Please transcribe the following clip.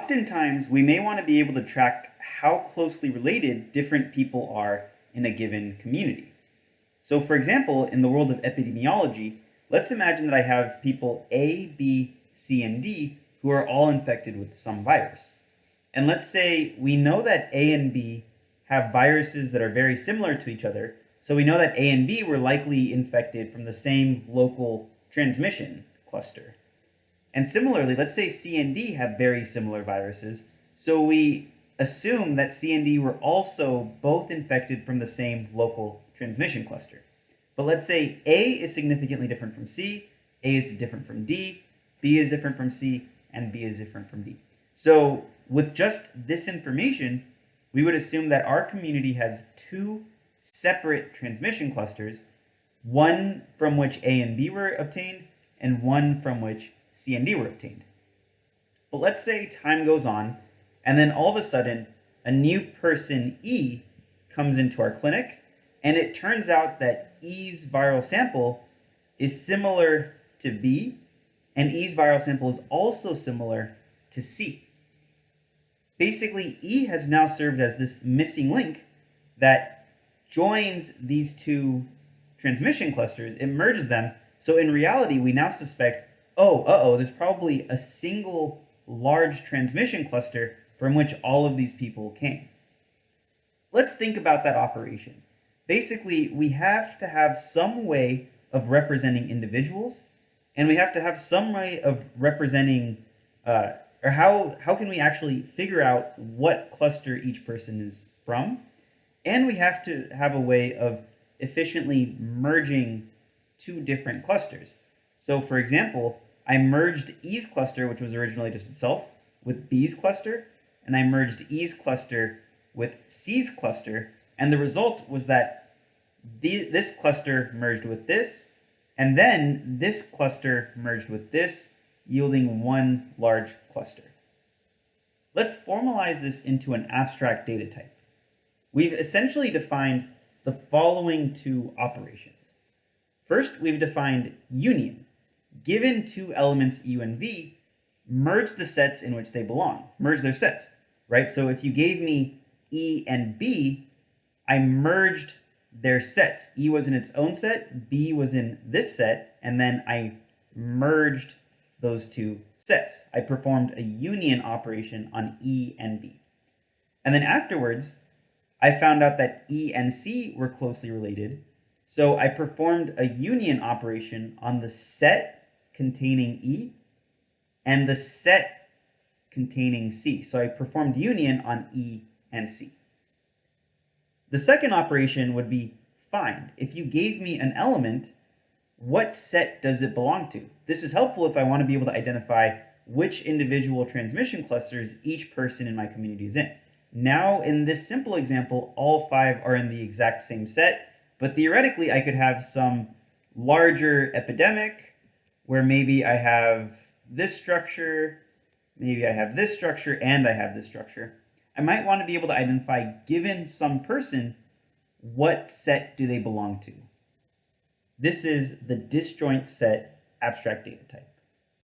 Oftentimes, we may want to be able to track how closely related different people are in a given community. So for example, in the world of epidemiology, let's imagine that I have people A, B, C, and D who are all infected with some virus. And let's say we know that A and B have viruses that are very similar to each other, so we know that A and B were likely infected from the same local transmission cluster. And similarly, let's say C and D have very similar viruses, so we assume that C and D were also both infected from the same local transmission cluster. But let's say A is significantly different from C, A is different from D, B is different from C, and B is different from D. So with just this information, we would assume that our community has two separate transmission clusters, one from which A and B were obtained, and one from which C and D were obtained. But let's say time goes on, and then all of a sudden, a new person, E, comes into our clinic, and it turns out that E's viral sample is similar to B, and E's viral sample is also similar to C. Basically, E has now served as this missing link that joins these two transmission clusters, it merges them, so in reality, we now suspect, there's probably a single large transmission cluster from which all of these people came. Let's think about that operation. Basically, we have to have some way of representing individuals, and we have to have some way of representing, how can we actually figure out what cluster each person is from, and we have to have a way of efficiently merging two different clusters. So for example, I merged E's cluster, which was originally just itself, with B's cluster, and I merged E's cluster with C's cluster, and the result was that this cluster merged with this, and then this cluster merged with this, yielding one large cluster. Let's formalize this into an abstract data type. We've essentially defined the following two operations. First, we've defined union. Given two elements U and V, merge the sets in which they belong. Merge their sets, right? So if you gave me E and B, I merged their sets. E was in its own set, B was in this set, and then I merged those two sets. I performed a union operation on E and B. And then afterwards, I found out that E and C were closely related, so I performed a union operation on the set containing E and the set containing C. So I performed union on E and C. The second operation would be find. If you gave me an element, what set does it belong to? This is helpful if I want to be able to identify which individual transmission clusters each person in my community is in. Now, in this simple example, all 5 are in the exact same set, but theoretically, I could have some larger epidemic where maybe I have this structure, maybe I have this structure, and I have this structure. I might want to be able to identify, given some person, what set do they belong to? This is the disjoint set abstract data type.